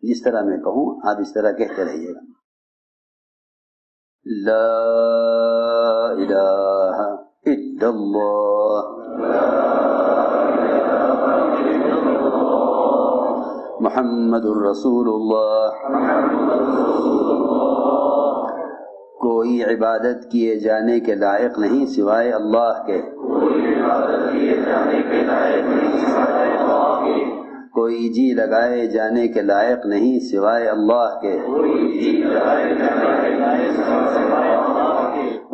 جس طرح میں کہوں آپ اس طرح کہتے رہیے گا. لا الہ الا اللہ محمد الرسول اللہ. کوئی عبادت کیے جانے کے لائق نہیں سوائے اللہ کے. کوئی جی لگائے جانے کے لائق نہیں سوائے اللہ کے.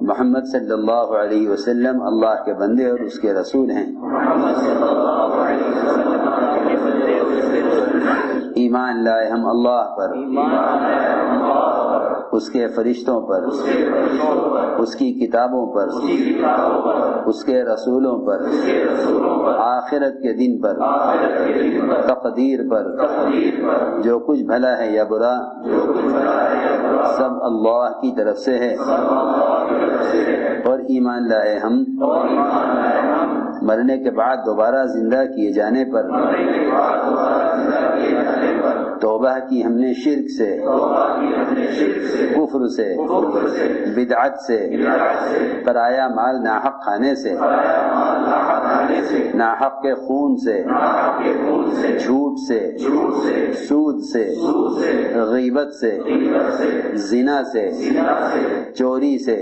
محمد صلی اللہ علیہ وسلم اللہ کے بندے اور اس کے رسول ہیں. ایمان لائے ہم اللہ پر، اس کے فرشتوں پر، اس کی کتابوں پر، اس کے رسولوں پر، آخرت کے دن پر، تقدیر پر. جو کچھ بھلا ہے یا برا سب اللہ کی طرف سے ہے. اور ایمان لائے ہم مرنے کے بعد دوبارہ زندہ کیے جانے پر. توبہ کی ہم نے شرک سے، کفر سے، بدعت سے، پرایا مال ناحق کھانے سے، ناحق کے خون سے، جھوٹ سے، سود سے، غیبت سے، زنا سے، چوری سے،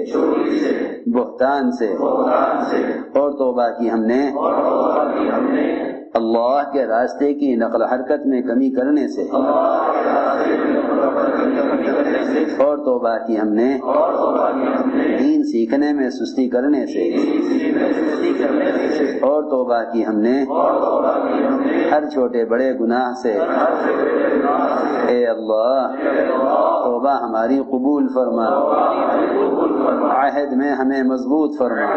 بہتان سے. اور توبہ کی ہم نے اللہ کے راستے کی نقل حرکت میں کمی کرنے سے. اور توبہ کی ہم نے دین سیکھنے میں سستی کرنے سے. اور توبہ کی ہم نے ہر چھوٹے بڑے گناہ سے. اے اللہ توبہ ہماری قبول فرما، عہد میں ہمیں مضبوط فرما،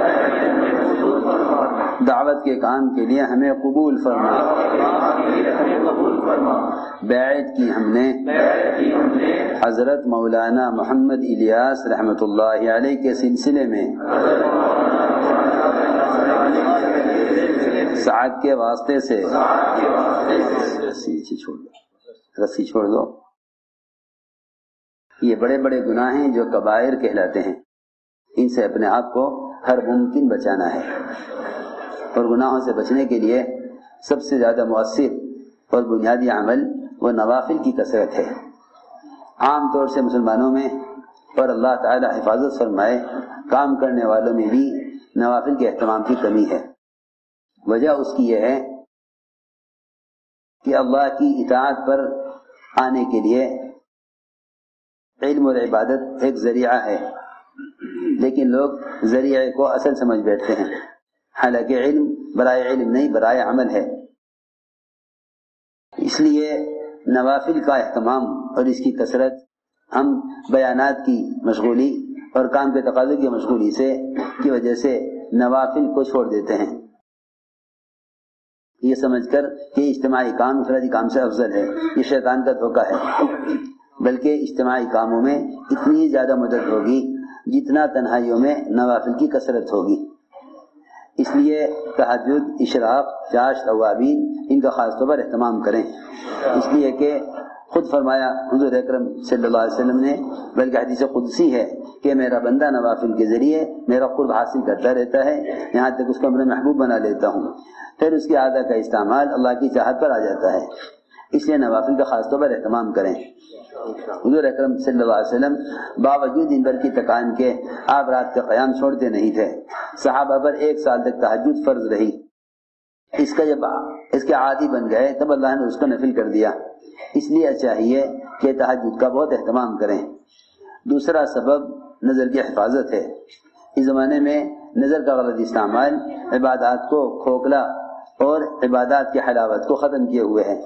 دعوت کے کام کے لیے ہمیں قبول فرما. بیعت کی ہم نے حضرت مولانا محمد الیاس رحمۃ اللہ علیہ کے سلسلے میں سعد کے واسطے سے. رسی چھوڑ دو. یہ بڑے بڑے گناہ ہیں جو کبائر کہلاتے ہیں. ان سے اپنے آپ کو ہر ممکن بچانا ہے. اور گناہوں سے بچنے کے لیے سب سے زیادہ مؤثر اور بنیادی عمل وہ نوافل کی کثرت ہے. عام طور سے مسلمانوں میں اور اللہ تعالی حفاظت فرمائے کام کرنے والوں میں بھی نوافل کے اہتمام کی کمی ہے. وجہ اس کی یہ ہے کہ اللہ کی اطاعت پر آنے کے لیے علم اور عبادت ایک ذریعہ ہے، لیکن لوگ ذریعے کو اصل سمجھ بیٹھتے ہیں، حالانکہ علم برائے علم نہیں برائے عمل ہے. اس لیے نوافل کا اہتمام اور اس کی کثرت ہم بیانات کی مشغولی اور کام کے تقاضے کی مشغولی کی وجہ سے نوافل کو چھوڑ دیتے ہیں، یہ سمجھ کر کہ اجتماعی کام انفرادی کام سے افضل ہے. یہ شیطان کا دھوکہ ہے. بلکہ اجتماعی کاموں میں اتنی زیادہ مدد ہوگی جتنا تنہائیوں میں نوافل کی کثرت ہوگی. اس لیے تہجد، اشراق، چاشت، اوابین ان کا خاص طور پر اہتمام کریں. اس لیے کہ خود فرمایا حضور اکرم صلی اللہ علیہ وسلم نے، بلکہ حدیث قدسی ہے کہ میرا بندہ نوافل کے ذریعے میرا قرب حاصل کرتا رہتا ہے یہاں تک اس کو اپنا محبوب بنا لیتا ہوں. پھر اس کی عادت کا استعمال اللہ کی چاہت پر آ جاتا ہے. اس لیے نوافل کا خاص طور پر اہتمام کریں. حضور اکرم صلی اللہ علیہ وسلم باوجود دن بھر کی تکان کے آپ رات کا قیام چھوڑتے نہیں تھے. صحابہ پر 1 سال تک تہجد فرض رہی. اس کا جب اس کے عادی بن گئے تب اللہ نے اس کو نفل کر دیا. اس لیے چاہیے کہ تہجد کا بہت اہتمام کریں. دوسرا سبب نظر کی حفاظت ہے. اس زمانے میں نظر کا غلط استعمال عبادات کو کھوکھلا اور عبادات کی حلاوت کو ختم کیے ہوئے ہے.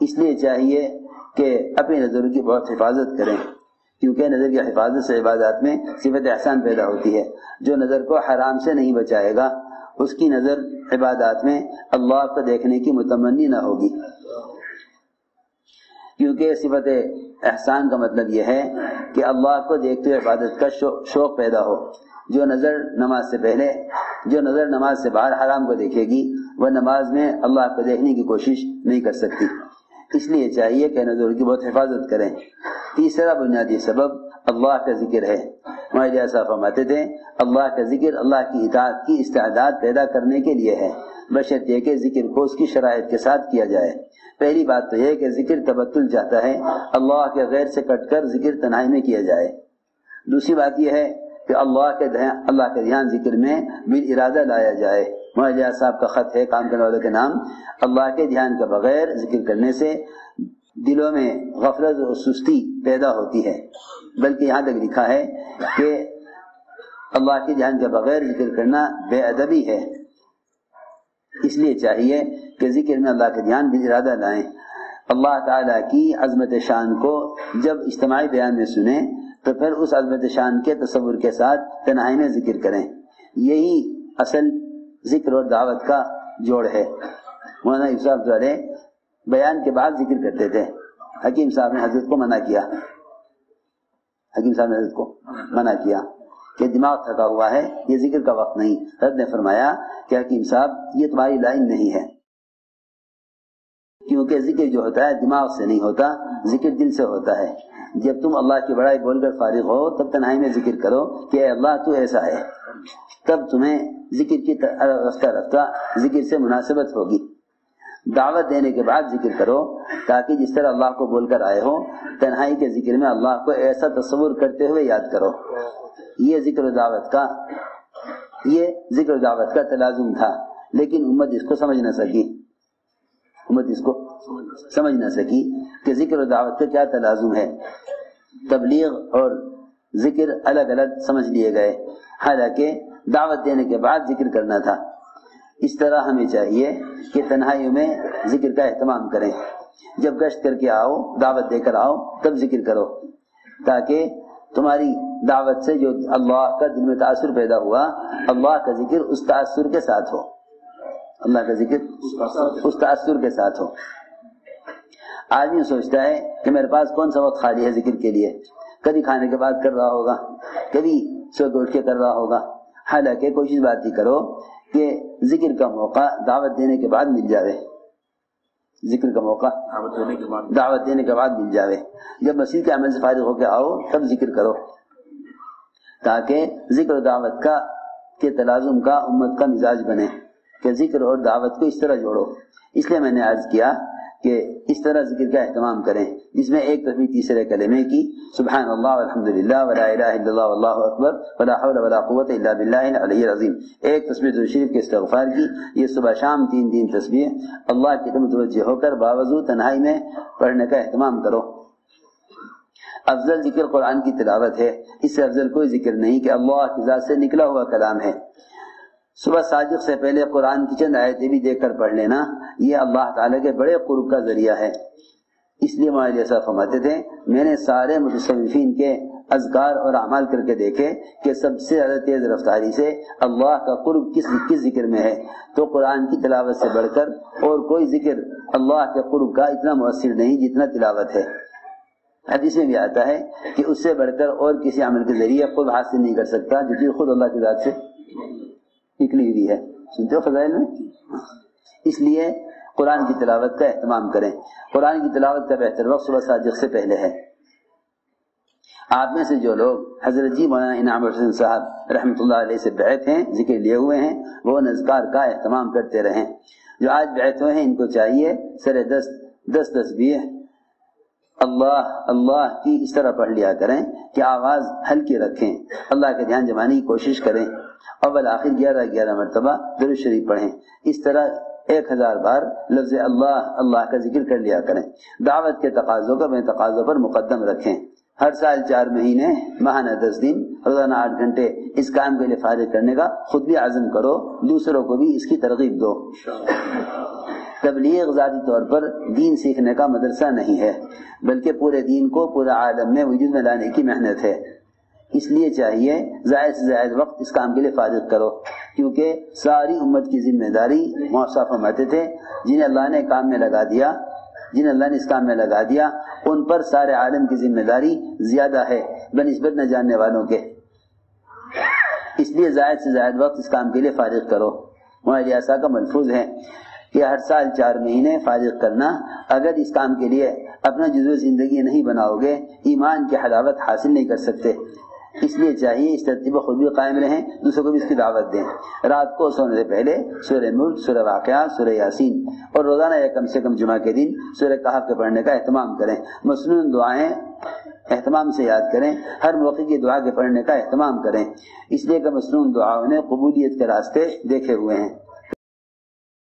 اس لیے چاہیے کہ اپنی نظروں کی بہت حفاظت کریں، کیونکہ نظر کی حفاظت سے عبادات میں صفت احسان پیدا ہوتی ہے. جو نظر کو حرام سے نہیں بچائے گا اس کی نظر عبادات میں اللہ کو دیکھنے کی متمنی نہ ہوگی. کیونکہ صفت احسان کا مطلب یہ ہے کہ اللہ کو دیکھتے ہوئے عبادت کا شوق پیدا ہو. جو نظر نماز سے پہلے، جو نظر نماز سے باہر حرام کو دیکھے گی وہ نماز میں اللہ کو دیکھنے کی کوشش نہیں کر سکتی. اس لیے چاہیے کہ نظر کی بہت حفاظت کریں۔ تیسرا بنیادی سبب اللہ کا ذکر ہے۔ ہمارے صاحب فرماتے تھے اللہ کا ذکر اللہ کی اطاعت کی استعداد پیدا کرنے کے لیے ہے، بشرطیہ کہ ذکر کو اس کی شرائط کے ساتھ کیا جائے۔ پہلی بات تو یہ کہ ذکر تبتل چاہتا ہے، اللہ کے غیر سے کٹ کر ذکر تنہائی میں کیا جائے۔ دوسری بات یہ ہے کہ اللہ کے دھیان ذکر میں بالارادہ لایا جائے۔ مولانا صاحب کا خط ہے کام کرنے والوں کے نام، اللہ کے دھیان کے بغیر ذکر کرنے سے دلوں میں غفلت اور سستی پیدا ہوتی ہے، بلکہ یہاں تک لکھا ہے کہ اللہ کے دھیان کے بغیر ذکر کرنا بے ادبی ہے۔ اس لیے چاہیے کہ ذکر میں اللہ کا دھیان بالارادہ لائیں۔ اللہ تعالیٰ کی عظمت شان کو جب اجتماعی بیان میں سنیں تو پھر اس عظمت شان کے تصور کے ساتھ تنہائی میں ذکر کریں۔ یہی اصل ذکر اور دعوت کا جوڑ ہے۔ مولانا صاحب جو ہے بیان کے بعد ذکر کرتے تھے، حکیم صاحب نے حضرت کو منع کیا، حکیم صاحب نے حضرت کو منع کیا کہ دماغ تھکا ہوا ہے، یہ ذکر کا وقت نہیں۔ حضرت نے فرمایا کہ حکیم صاحب یہ تمہاری لائن نہیں ہے، کیونکہ ذکر جو ہوتا ہے دماغ سے نہیں ہوتا، ذکر دل سے ہوتا ہے۔ جب تم اللہ کی بڑائی بول کر فارغ ہو تب تنہائی میں ذکر کرو کہ اے اللہ تو ایسا ہے، تب تمہیں ذکر کی رفتہ رفتہ ذکر سے مناسبت ہوگی۔ دعوت دینے کے بعد ذکر کرو تاکہ جس طرح اللہ کو بول کر آئے ہو تنہائی کے ذکر میں اللہ کو ایسا تصور کرتے ہوئے یاد کرو۔ یہ ذکر و دعوت کا تلازم تھا، لیکن امت اس کو سمجھ نہ سکی کہ ذکر و دعوت کا کیا تلازم ہے۔ تبلیغ اور ذکر الگ الگ سمجھ لیے گئے، حالانکہ دعوت دینے کے بعد ذکر کرنا تھا۔ اس طرح ہمیں چاہیے کہ تنہائیوں میں ذکر کا اہتمام کریں۔ جب گشت کر کے آؤ، دعوت دے کر آؤ، تب ذکر کرو، تاکہ تمہاری دعوت سے جو اللہ کا دل میں تاثر پیدا ہوا، اللہ کا ذکر اس تاثر کے ساتھ ہو، اللہ کا ذکر اس تاثر کے ساتھ ہو۔ آدمی سوچتا ہے کہ میرے پاس کون سا وقت خالی ہے ذکر کے لیے، کبھی کھانے کے بعد کر رہا ہوگا، کبھی سو کے اٹھ کے کر رہا ہوگا۔ حالانکہ کوشش بات ہی کرو کہ ذکر کا موقع دعوت دینے کے بعد مل جاوے، ذکر کا موقع دعوت دینے کے بعد مل جاوے۔ جب مسجد کے عمل سے فارغ ہو کے آؤ تب ذکر کرو، تاکہ ذکر و دعوت کا کے تلازم کا امت کا مزاج بنے کہ ذکر اور دعوت کو اس طرح جوڑو۔ اس لیے میں نے عرض کیا کہ اس طرح ذکر کا اہتمام کریں، جس میں ایک تسبیح تیسرے کلمے کی سبحان اللہ والحمدللہ ولا الہ الا اللہ واللہ اکبر ولا حول ولا قوت الا باللہ العلی العظیم، ایک تسبیح درود شریف کے استغفار کی، یہ صبح شام 3 تسبیح اللہ کی طرف متوجہ ہو کر باوضو تنہائی میں پڑھنے کا اہتمام کرو۔ افضل ذکر قرآن کی تلاوت ہے، اس سے افضل کوئی ذکر نہیں کہ اللہ کی ذات سے نکلا ہوا کلام ہے۔ صبح صادق سے پہلے قرآن کی چند آیتیں بھی دیکھ کر پڑھ لینا، یہ اللہ تعالیٰ کے بڑے قرب کا ذریعہ ہے۔ اس لیے مولانا جیسا فرماتے تھے میں نے سارے متصوفین کے اذکار اور اعمال کر کے دیکھے کہ سب سے زیادہ تیز رفتاری سے اللہ کا قرب کس ذکر میں ہے، تو قرآن کی تلاوت سے بڑھ کر اور کوئی ذکر اللہ کے قرب کا اتنا مؤثر نہیں جتنا تلاوت ہے۔ حدیث میں بھی آتا ہے کہ اس سے بڑھ کر اور کسی عمل کے ذریعے خود حاصل نہیں کر سکتا جو چیز خود اللہ کی ذات سے نکلی ہوئی ہے۔ سنتے ہو فضائل میں؟ اس لیے قرآن کی تلاوت کا اہتمام کریں۔ قرآن کی تلاوت کا بہتر وقت صبح صادق سے پہلے ہے۔ آپ میں سے جو لوگ حضرت جی مولانا انعام حسین صاحب رحمۃ اللہ علیہ سے بیعت ہیں، ذکر لیے ہوئے ہیں، وہ اذکار کا اہتمام کرتے رہیں۔ جو آج بیعت ہوئے ہیں ان کو چاہیے سر 10 تسبیح اللہ اللہ کی اس طرح پڑھ لیا کریں کہ آواز ہلکی رکھیں، اللہ کے دھیان جمانے کی کوشش کریں، اول آخر 11 مرتبہ درود شریف پڑھیں۔ اس طرح 1000 بار لفظ اللہ اللہ کا ذکر کر لیا کریں۔ دعوت کے تقاضوں کو بے تقاضوں پر مقدم رکھیں۔ ہر سال 4 مہینے ماہانہ 10 دن روزانہ 8 گھنٹے اس کام کے لیے فارغ کرنے کا خود بھی عزم کرو، دوسروں کو بھی اس کی ترغیب دو۔ تبلیغ ذاتی طور پر دین سیکھنے کا مدرسہ نہیں ہے، بلکہ پورے دین کو پورے عالم میں وجود میں لانے کی محنت ہے۔ اس لیے چاہیے زائد سے زائد وقت اس کام کے لیے فارغ کرو، کیونکہ ساری امت کی ذمہ داری موسیٰ فرماتے تھے جنہیں اللہ نے کام میں لگا دیا، جنہیں اللہ نے اس کام میں لگا دیا ان پر سارے عالم کی ذمہ داری زیادہ ہے بنسبت نہ جاننے والوں کے۔ اس لیے زائد سے زائد وقت اس کام کے لیے فارغ کرو۔ مولانا کا ملفوظ ہے کہ ہر سال 4 مہینے فارغ کرنا، اگر اس کام کے لیے اپنا جزو زندگی نہیں بناؤ گے ایمان کی حلاوت حاصل نہیں کر سکتے۔ اس لیے چاہیے اس ترتیب پر خود بھی قائم رہیں، دوسروں کو بھی اس کی دعوت دیں۔ رات کو سونے سے پہلے سورہ ملک، سورہ واقعات، سورہ یاسین، اور روزانہ یا کم سے کم جمعہ کے دن سورہ کہف کے پڑھنے کا اہتمام کریں۔ مسنون دعائیں اہتمام سے یاد کریں، ہر موقع کی دعا کے پڑھنے کا اہتمام کریں، اس لیے کہ مسنون دعاؤں نے قبولیت کے راستے دیکھے ہوئے ہیں۔